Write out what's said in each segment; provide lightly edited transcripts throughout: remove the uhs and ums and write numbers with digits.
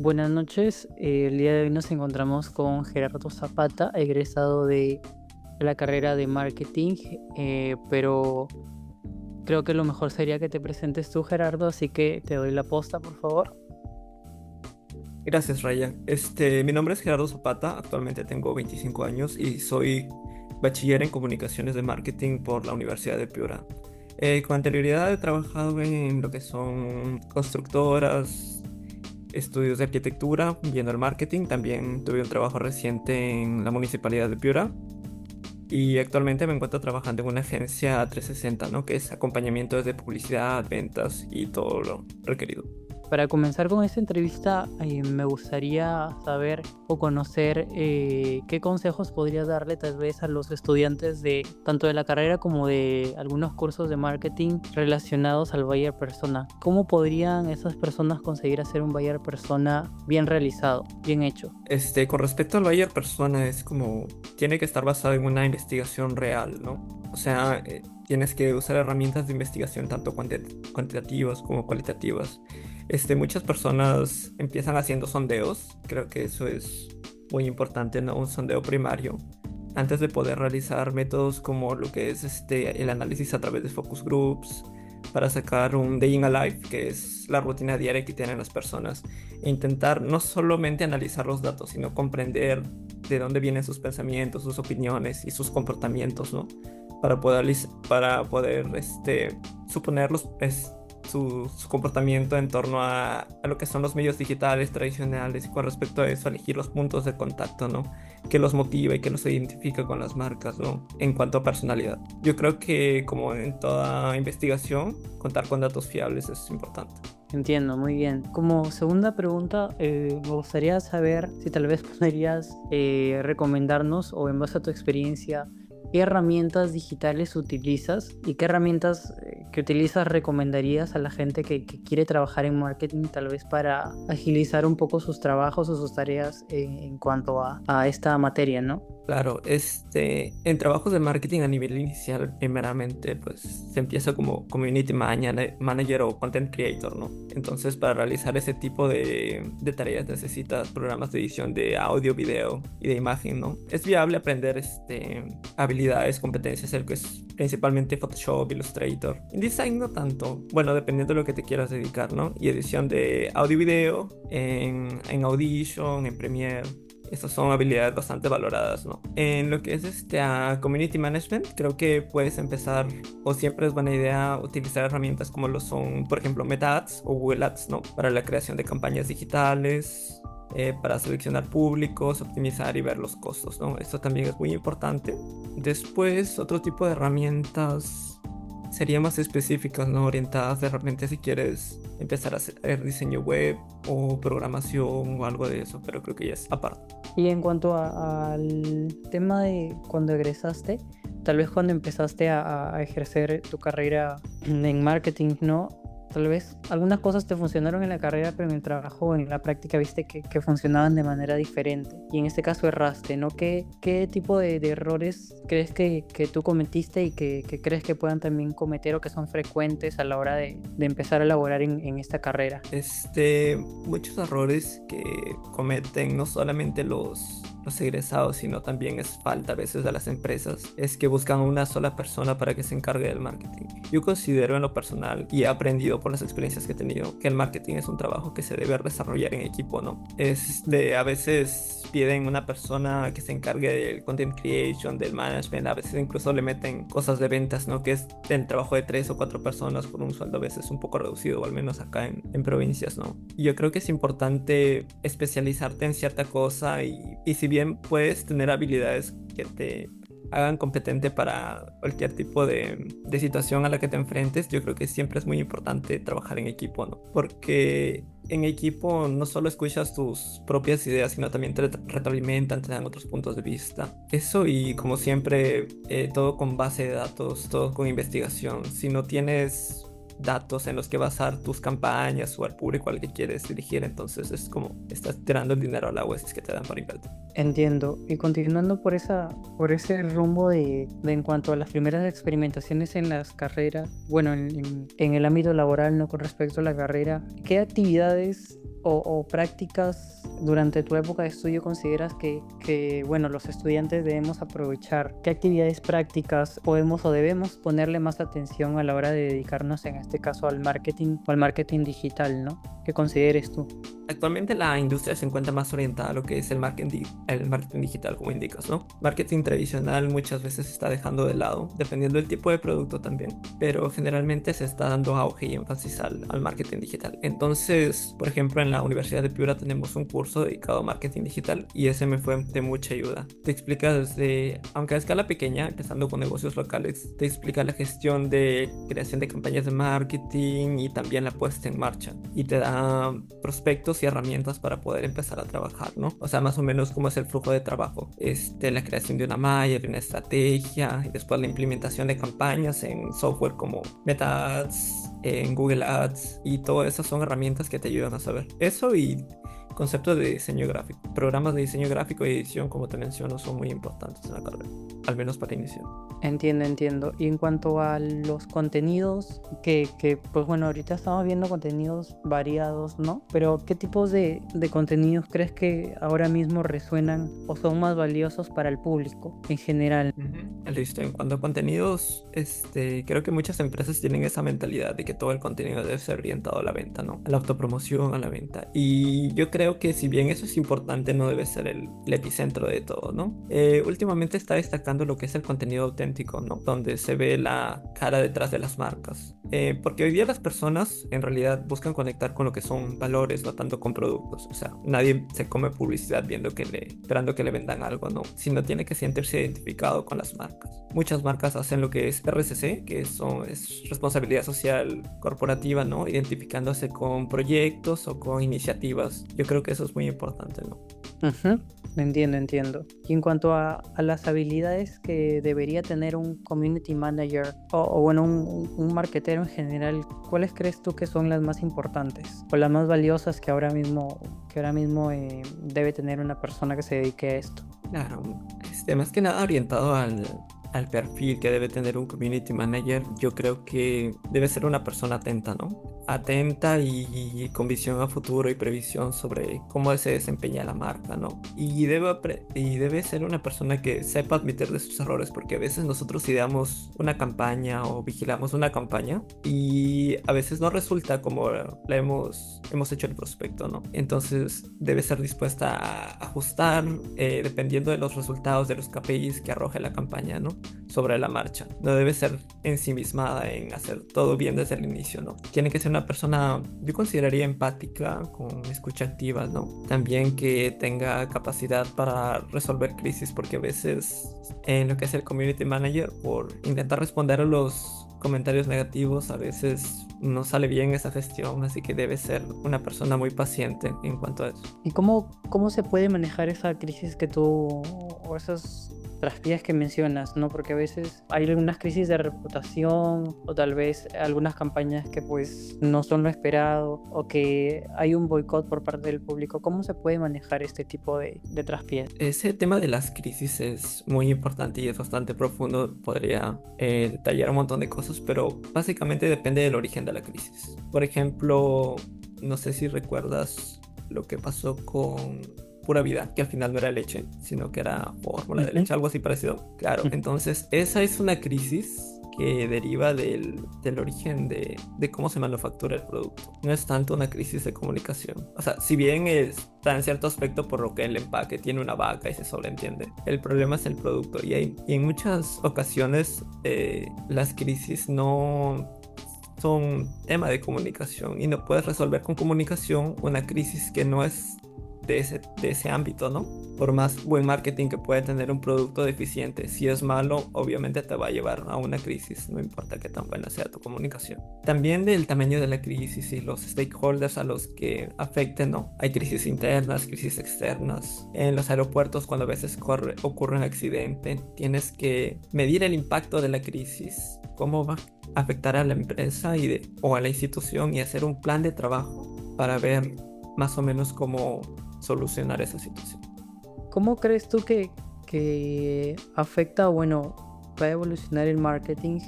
Buenas noches. El día de hoy nos encontramos con Gerardo Zapata, egresado de la carrera de marketing, pero creo que lo mejor sería que te presentes tú, Gerardo, así que te doy la posta, por favor. Gracias, Ryan. Mi nombre es Gerardo Zapata, actualmente tengo 25 años y soy bachiller en comunicaciones de marketing por la Universidad de Piura. Con anterioridad he trabajado en lo que son constructoras, estudios de arquitectura, viendo el marketing. También tuve un trabajo reciente en la Municipalidad de Piura y actualmente me encuentro trabajando en una agencia 360, ¿no? Que es acompañamiento desde publicidad, ventas y todo lo requerido. Para comenzar con esta entrevista, me gustaría saber o conocer qué consejos podrías darle tal vez a los estudiantes de tanto de la carrera como de algunos cursos de marketing relacionados al buyer persona. ¿Cómo podrían esas personas conseguir hacer un buyer persona bien realizado, bien hecho? Con respecto al buyer persona, es como, tiene que estar basado en una investigación real, ¿no? O sea, tienes que usar herramientas de investigación tanto cuantitativas como cualitativas. Muchas personas empiezan haciendo sondeos, creo que eso es muy importante, ¿no? Un sondeo primario, antes de poder realizar métodos como lo que es el análisis a través de focus groups, para sacar un day in a life, que es la rutina diaria que tienen las personas, e intentar no solamente analizar los datos, sino comprender de dónde vienen sus pensamientos, sus opiniones y sus comportamientos, ¿no? Para poder suponer su comportamiento en torno a lo que son los medios digitales tradicionales, y con respecto a eso elegir los puntos de contacto, ¿no? Que los motiva y que los identifica con las marcas, ¿no? En cuanto a personalidad. Yo creo que, como en toda investigación, contar con datos fiables es importante. Entiendo, muy bien. Como segunda pregunta, me gustaría saber si tal vez podrías recomendarnos o en base a tu experiencia, qué herramientas digitales utilizas y qué herramientas que utilizas recomendarías a la gente que quiere trabajar en marketing, tal vez para agilizar un poco sus trabajos o sus tareas en cuanto a esta materia, ¿no? Claro, en trabajos de marketing a nivel inicial, primeramente, pues se empieza como manager o content creator, ¿no? Entonces, para realizar ese tipo de tareas necesitas programas de edición de audio, video y de imagen, ¿no? Es viable aprender habilidades, competencias, el que es principalmente Photoshop, Illustrator. InDesign no tanto, bueno, dependiendo de lo que te quieras dedicar, ¿no? Y edición de audio y video en Audition, en Premiere. Estas son habilidades bastante valoradas, ¿no? En lo que es a Community Management, creo que puedes empezar, o siempre es buena idea utilizar herramientas como lo son, por ejemplo, Meta Ads o Google Ads, ¿no? Para la creación de campañas digitales, para seleccionar públicos, optimizar y ver los costos, ¿no? Esto también es muy importante. Después, otro tipo de herramientas serían más específicas, ¿no? Orientadas de repente si quieres empezar a hacer diseño web o programación o algo de eso, pero creo que ya es aparte. Y en cuanto al tema de cuando egresaste, tal vez cuando empezaste a ejercer tu carrera en marketing, ¿no? Tal vez algunas cosas te funcionaron en la carrera, pero en el trabajo o en la práctica viste que funcionaban de manera diferente. Y en este caso erraste, ¿no? ¿Qué tipo de errores crees que tú cometiste y que crees que puedan también cometer o que son frecuentes a la hora de empezar a laborar en esta carrera? Muchos errores que cometen no solamente los egresados, sino también es falta a veces de las empresas, es que buscan una sola persona para que se encargue del marketing. Yo considero en lo personal, y he aprendido por las experiencias que he tenido, que el marketing es un trabajo que se debe desarrollar en equipo, ¿no? A veces piden una persona que se encargue del content creation, del management, a veces incluso le meten cosas de ventas, ¿no? Que es el trabajo de 3 o 4 personas por un sueldo a veces un poco reducido, o al menos acá en provincias, ¿no? Y yo creo que es importante especializarte en cierta cosa, y si bien puedes tener habilidades que te hagan competente para cualquier tipo de situación a la que te enfrentes, yo creo que siempre es muy importante trabajar en equipo, ¿no? Porque en equipo no solo escuchas tus propias ideas, sino también te retroalimentan, te dan otros puntos de vista. Eso, y como siempre, todo con base de datos, todo con investigación. Si no tienes datos en los que basar tus campañas o al público al que quieres dirigir, entonces es como estás tirando el dinero al agua si es que te dan para invertir. Entiendo. Y continuando por ese rumbo de en cuanto a las primeras experimentaciones en las carreras, bueno, en el ámbito laboral, no con respecto a la carrera, ¿qué actividades o prácticas durante tu época de estudio consideras que, bueno, los estudiantes debemos aprovechar? ¿Qué actividades prácticas podemos o debemos ponerle más atención a la hora de dedicarnos, en este caso, al marketing o al marketing digital, ¿no? ¿Qué consideres tú? Actualmente la industria se encuentra más orientada a lo que es el marketing digital, como indicas, ¿no? Marketing tradicional muchas veces se está dejando de lado, dependiendo del tipo de producto también, pero generalmente se está dando auge y énfasis al marketing digital. Entonces, por ejemplo, en la Universidad de Piura tenemos un curso dedicado a marketing digital y ese me fue de mucha ayuda. Te explica desde, aunque a escala pequeña, empezando con negocios locales, te explica la gestión de creación de campañas de marketing y también la puesta en marcha, y te da prospectos y herramientas para poder empezar a trabajar, ¿no? O sea, más o menos cómo es el flujo de trabajo, la creación de una malla, de una estrategia, y después la implementación de campañas en software como Meta Ads, en Google Ads, y todas esas son herramientas que te ayudan a saber eso. Y conceptos de diseño gráfico, programas de diseño gráfico y edición, como te menciono, son muy importantes en la carrera, al menos para iniciar. Entiendo. Y en cuanto a los contenidos, pues bueno, ahorita estamos viendo contenidos variados, ¿no? Pero ¿qué tipos de contenidos crees que ahora mismo resuenan o son más valiosos para el público en general? Listo, en cuanto a contenidos, creo que muchas empresas tienen esa mentalidad de que todo el contenido debe ser orientado a la venta, ¿no? A la autopromoción, a la venta. Y yo creo que si bien eso es importante, no debe ser el epicentro de todo, ¿no? Últimamente está destacando lo que es el contenido auténtico, ¿no? Donde se ve la cara detrás de las marcas. Porque hoy día las personas en realidad buscan conectar con lo que son valores, no tanto con productos. O sea, nadie se come publicidad esperando que le vendan algo, ¿no? Sino tiene que sentirse identificado con las marcas. Muchas marcas hacen lo que es RSC, que es responsabilidad social corporativa, ¿no? Identificándose con proyectos o con iniciativas. Yo creo que eso es muy importante, ¿no? Ujú, entiendo. Y en cuanto a las habilidades que debería tener un community manager o bueno, un marketero en general, ¿cuáles crees tú que son las más importantes o las más valiosas que ahora mismo debe tener una persona que se dedique a esto? Claro, más que nada orientado al perfil que debe tener un community manager. Yo creo que debe ser una persona atenta, ¿no? Atenta y con visión a futuro y previsión sobre cómo se desempeña la marca, ¿no? Y debe ser una persona que sepa admitir de sus errores, porque a veces nosotros ideamos una campaña o vigilamos una campaña y a veces no resulta como la hemos hecho el prospecto, ¿no? Entonces debe ser dispuesta a ajustar dependiendo de los resultados de los KPIs que arroje la campaña, ¿no? Sobre la marcha. No debe ser ensimismada en hacer todo bien desde el inicio, ¿no? Tiene que ser una persona, yo consideraría empática, con escucha activa, ¿no? También que tenga capacidad para resolver crisis, porque a veces en lo que es el community manager, por intentar responder a los comentarios negativos, a veces no sale bien esa gestión, así que debe ser una persona muy paciente en cuanto a eso. ¿Y cómo se puede manejar esa crisis que tú, o esas traspiés que mencionas, ¿no? Porque a veces hay algunas crisis de reputación o tal vez algunas campañas que pues no son lo esperado o que hay un boicot por parte del público. ¿Cómo se puede manejar este tipo de traspiés? Ese tema de las crisis es muy importante y es bastante profundo. Podría detallar un montón de cosas, pero básicamente depende del origen de la crisis. Por ejemplo, no sé si recuerdas lo que pasó con Pura Vida, que al final no era leche, sino que era fórmula de leche, algo así parecido. Claro, entonces esa es una crisis que deriva del origen de cómo se manufactura el producto. No es tanto una crisis de comunicación. O sea, si bien está en cierto aspecto por lo que el empaque tiene una vaca y se sobreentiende, el problema es el producto. Y en muchas ocasiones las crisis no son tema de comunicación y no puedes resolver con comunicación una crisis que no es de ese ámbito, ¿no? Por más buen marketing que puede tener un producto deficiente, si es malo, obviamente te va a llevar a una crisis, no importa qué tan buena sea tu comunicación. También del tamaño de la crisis y los stakeholders a los que afecten, ¿no? Hay crisis internas, crisis externas. En los aeropuertos, cuando a veces ocurre un accidente, tienes que medir el impacto de la crisis, cómo va a afectar a la empresa o a la institución, y hacer un plan de trabajo para ver más o menos cómo solucionar esa situación. ¿Cómo crees tú que afecta, bueno, va a evolucionar el marketing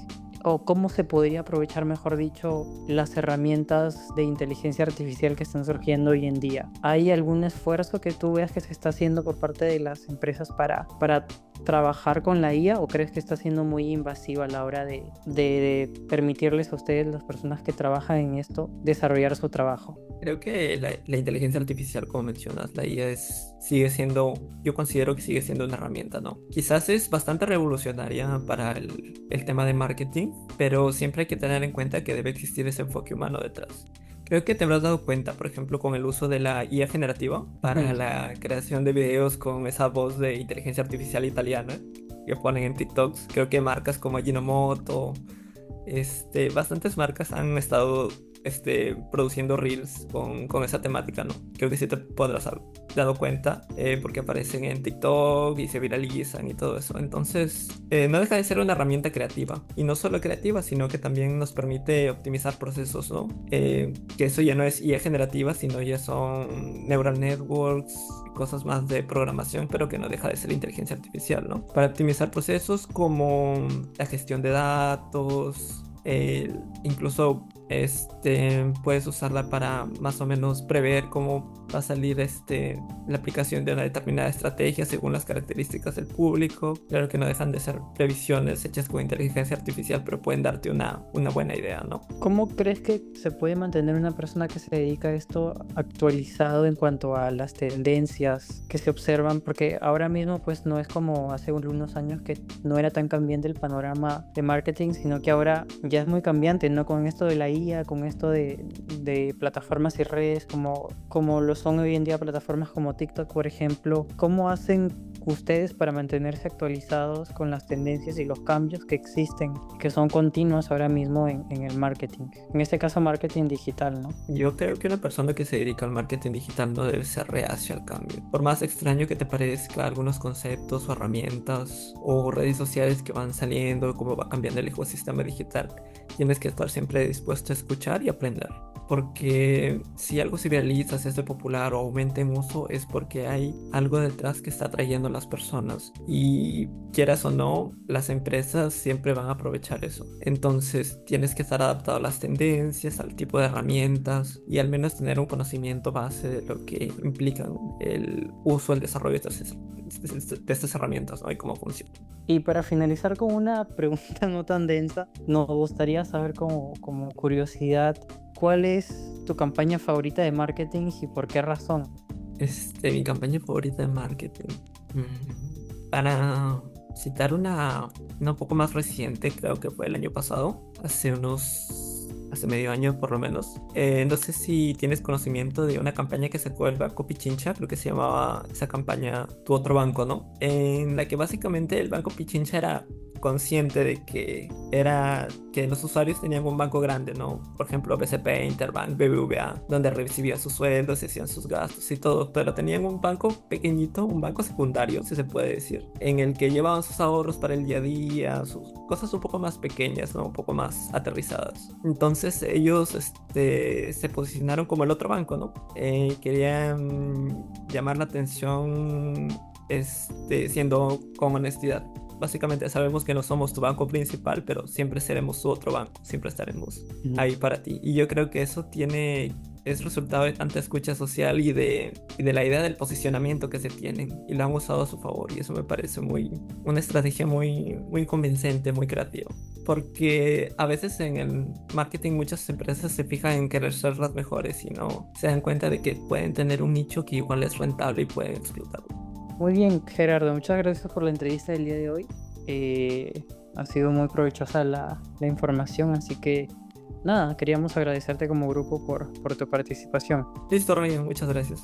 o cómo se podría aprovechar, mejor dicho, las herramientas de inteligencia artificial que están surgiendo hoy en día? ¿Hay algún esfuerzo que tú veas que se está haciendo por parte de las empresas para trabajar con la IA, o crees que está siendo muy invasiva a la hora de permitirles a ustedes, las personas que trabajan en esto, desarrollar su trabajo? Creo que la inteligencia artificial, como mencionas, la IA sigue siendo, yo considero que sigue siendo una herramienta, ¿no? Quizás es bastante revolucionaria para el tema de marketing, pero siempre hay que tener en cuenta que debe existir ese enfoque humano detrás. Creo que te habrás dado cuenta, por ejemplo, con el uso de la IA generativa para la creación de videos con esa voz de inteligencia artificial italiana que ponen en TikToks. Creo que marcas como Ajinomoto, bastantes marcas han estado produciendo reels con esa temática, ¿no? Creo que sí te podrás haber dado cuenta porque aparecen en TikTok y se viralizan y todo eso. Entonces, no deja de ser una herramienta creativa. Y no solo creativa, sino que también nos permite optimizar procesos, ¿no? Que eso ya no es IA generativa, sino ya son neural networks, cosas más de programación, pero que no deja de ser inteligencia artificial, ¿no? Para optimizar procesos como la gestión de datos, incluso puedes usarla para más o menos prever cómo va a salir la aplicación de una determinada estrategia según las características del público. Claro que no dejan de ser previsiones hechas con inteligencia artificial, pero pueden darte una buena idea, ¿no? ¿Cómo crees que se puede mantener una persona que se dedica a esto actualizado en cuanto a las tendencias que se observan? Porque ahora mismo pues no es como hace unos años, que no era tan cambiante el panorama de marketing, sino que ahora ya es muy cambiante, ¿no? Con esto de la IA, con esto de plataformas y redes como lo son hoy en día plataformas como TikTok, por ejemplo. ¿Cómo hacen ustedes para mantenerse actualizados con las tendencias y los cambios que existen, que son continuos ahora mismo en el marketing? En este caso, marketing digital, ¿no? Yo creo que una persona que se dedica al marketing digital no debe ser reacia al cambio. Por más extraño que te parezca algunos conceptos o herramientas o redes sociales que van saliendo, cómo va cambiando el ecosistema digital, tienes que estar siempre dispuesto a escuchar y aprender. Porque si algo se viraliza, se hace popular o aumenta en uso, es porque hay algo detrás que está atrayendo a las personas. Y quieras o no, las empresas siempre van a aprovechar eso. Entonces tienes que estar adaptado a las tendencias, al tipo de herramientas y al menos tener un conocimiento base de lo que implican el uso, el desarrollo de estas herramientas, ¿no? Y cómo funcionan. Y para finalizar con una pregunta no tan densa, nos gustaría saber como curiosidad, ¿cuál es tu campaña favorita de marketing y por qué razón? Mi campaña favorita de marketing. Para citar una un poco más reciente, creo que fue el año pasado, hace medio año por lo menos. No sé si tienes conocimiento de una campaña que sacó el Banco Pichincha, creo que se llamaba esa campaña Tu Otro Banco, ¿no? En la que básicamente el Banco Pichincha era consciente de que los usuarios tenían un banco grande, ¿no? Por ejemplo, BCP, Interbank, BBVA, donde recibían sus sueldos, hacían sus gastos y todo, pero tenían un banco pequeñito, un banco secundario, si se puede decir, en el que llevaban sus ahorros para el día a día, sus cosas un poco más pequeñas, ¿no? Un poco más aterrizadas. Entonces ellos se posicionaron como el otro banco, ¿no? Querían llamar la atención siendo con honestidad. Básicamente sabemos que no somos tu banco principal, pero siempre seremos tu otro banco, siempre estaremos ahí para ti. Y yo creo que eso es resultado de tanta escucha social y de la idea del posicionamiento que se tienen, y lo han usado a su favor, y eso me parece una estrategia muy convincente, muy creativa. Porque a veces en el marketing muchas empresas se fijan en querer ser las mejores y no se dan cuenta de que pueden tener un nicho que igual es rentable y pueden explotarlo. Muy bien, Gerardo, muchas gracias por la entrevista del día de hoy. Ha sido muy provechosa la información, así que nada, queríamos agradecerte como grupo por tu participación. Listo, Ryan, muchas gracias.